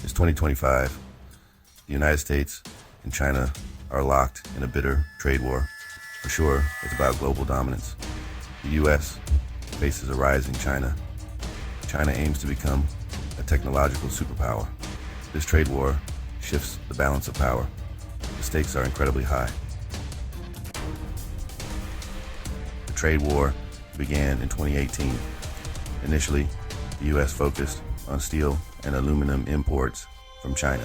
It's 2025. The United States and China are locked in a bitter trade war. For sure, it's about global dominance. The U.S. faces a rising China. China aims to become a technological superpower. This trade war shifts the balance of power. The stakes are incredibly high. The trade war began in 2018. Initially, the U.S. focused on steel and aluminum imports from China.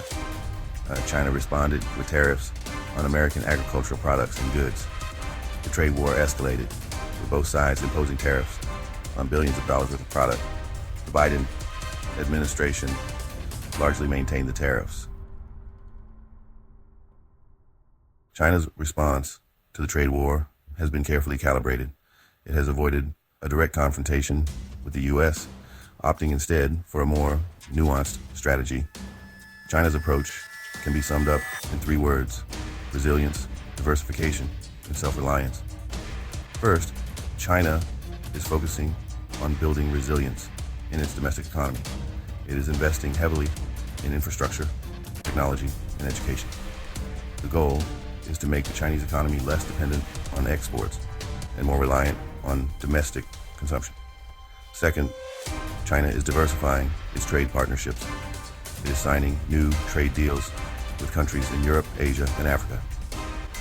China responded with tariffs on American agricultural products and goods. The trade war escalated, with both sides imposing tariffs on billions of dollars worth of product. The Biden administration largely maintained the tariffs. China's response to the trade war has been carefully calibrated. It has avoided a direct confrontation with the U.S., opting instead for a more nuanced strategy. China's approach can be summed up in 3 words: resilience, diversification, and self-reliance. First, China is focusing on building resilience in its domestic economy. It is investing heavily in infrastructure, technology, and education. The goal is to make the Chinese economy less dependent on exports and more reliant on domestic consumption. Second, China is diversifying its trade partnerships. It is signing new trade deals with countries in Europe, Asia, and Africa.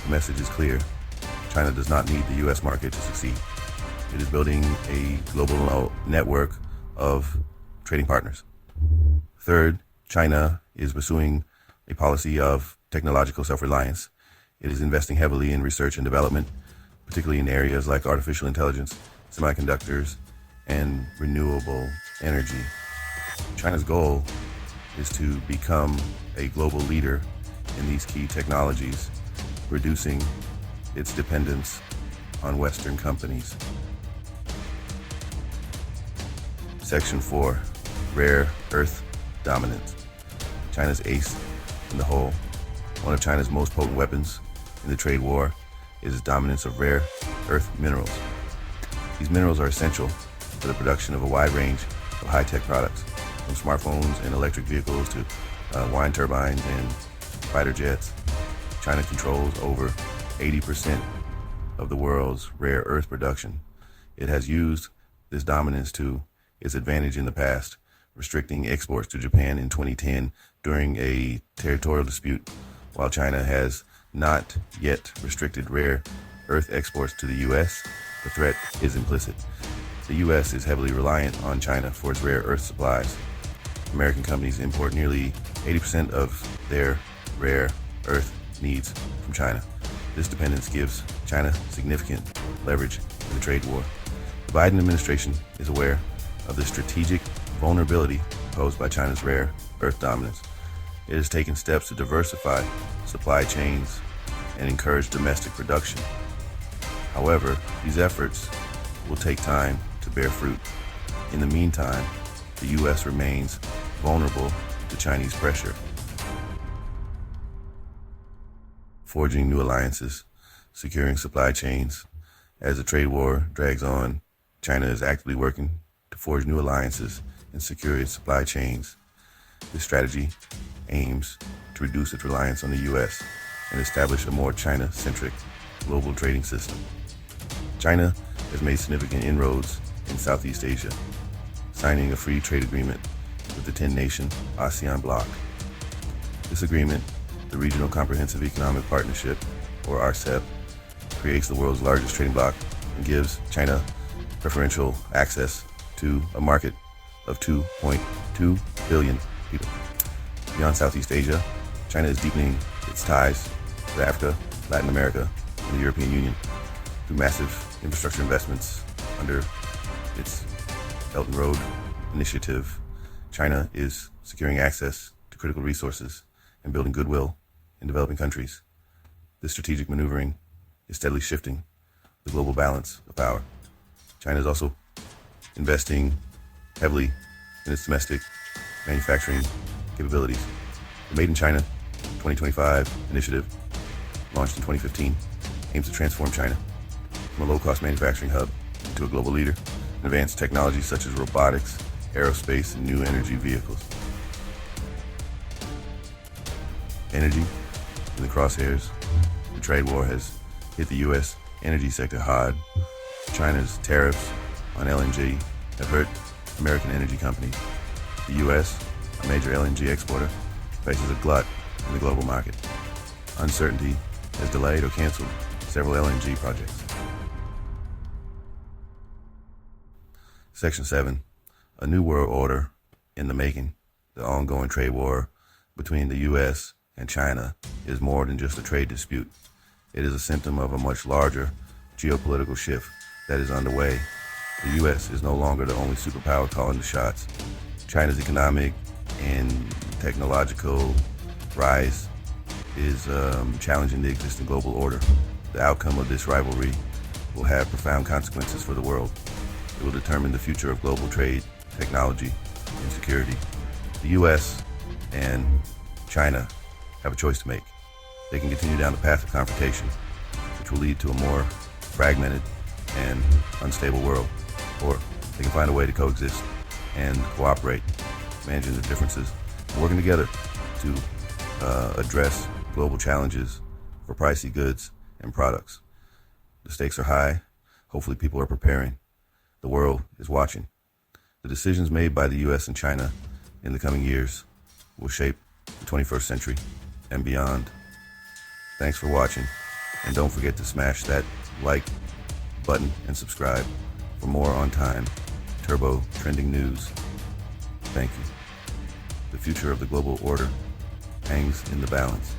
The message is clear. China does not need the U.S. market to succeed. It is building a global network of trading partners. Third, China is pursuing a policy of technological self-reliance. It is investing heavily in research and development, particularly in areas like artificial intelligence, semiconductors, and renewable energy. China's goal is to become a global leader in these key technologies, reducing its dependence on Western companies. Section 4, Rare Earth Dominance. China's ace in the hole. One of China's most potent weapons in the trade war is its dominance of rare earth minerals. These minerals are essential for the production of a wide range of high-tech products, from smartphones and electric vehicles to wind turbines and fighter jets. China controls over 80% of the world's rare earth production. It has used this dominance to its advantage in the past, restricting exports to Japan in 2010 during a territorial dispute. While China has not yet restricted rare earth exports to the U.S., the threat is implicit. The U.S. is heavily reliant on China for its rare earth supplies. American companies import nearly 80% of their rare earth needs from China. This dependence gives China significant leverage in the trade war. The Biden administration is aware of the strategic vulnerability posed by China's rare earth dominance. It has taken steps to diversify supply chains and encourage domestic production. However, these efforts will take time to bear fruit. In the meantime, the U.S. remains vulnerable to Chinese pressure. Forging new alliances, securing supply chains. As the trade war drags on, China is actively working to forge new alliances and secure its supply chains. This strategy aims to reduce its reliance on the U.S. and establish a more China-centric global trading system. China has made significant inroads in Southeast Asia, signing a free trade agreement with the 10-nation ASEAN bloc. This agreement, the Regional Comprehensive Economic Partnership, or RCEP, creates the world's largest trading bloc and gives China preferential access to a market of 2.2 billion people. Beyond Southeast Asia, China is deepening its ties with Africa, Latin America, and the European Union through massive infrastructure investments under its Belt and Road Initiative. China is securing access to critical resources and building goodwill in developing countries. This strategic maneuvering is steadily shifting the global balance of power. China is also investing heavily in its domestic manufacturing capabilities. The Made in China 2025 initiative, launched in 2015, aims to transform China from a low-cost manufacturing hub into a global leader in advanced technologies such as robotics, aerospace, and new energy vehicles. Energy in the crosshairs. The trade war has hit the U.S. energy sector hard. China's tariffs on LNG have hurt American energy companies. The U.S., a major LNG exporter, faces a glut in the global market. Uncertainty has delayed or canceled several LNG projects. Section 7. A new world order in the making. The ongoing trade war between the U.S. and China is more than just a trade dispute. It is a symptom of a much larger geopolitical shift that is underway. The U.S. is no longer the only superpower calling the shots. China's economic and technological rise is challenging the existing global order. The outcome of this rivalry will have profound consequences for the world. It will determine the future of global trade, technology, and security. The U.S. and China have a choice to make. They can continue down the path of confrontation, which will lead to a more fragmented and unstable world, or they can find a way to coexist and cooperate, managing the differences, and working together to address global challenges for pricey goods and products. The stakes are high. Hopefully people are preparing. The world is watching. The decisions made by the U.S. and China in the coming years will shape the 21st century and beyond. Thanks for watching, and don't forget to smash that like button and subscribe for more on-time, turbo trending news. Thank you. The future of the global order hangs in the balance.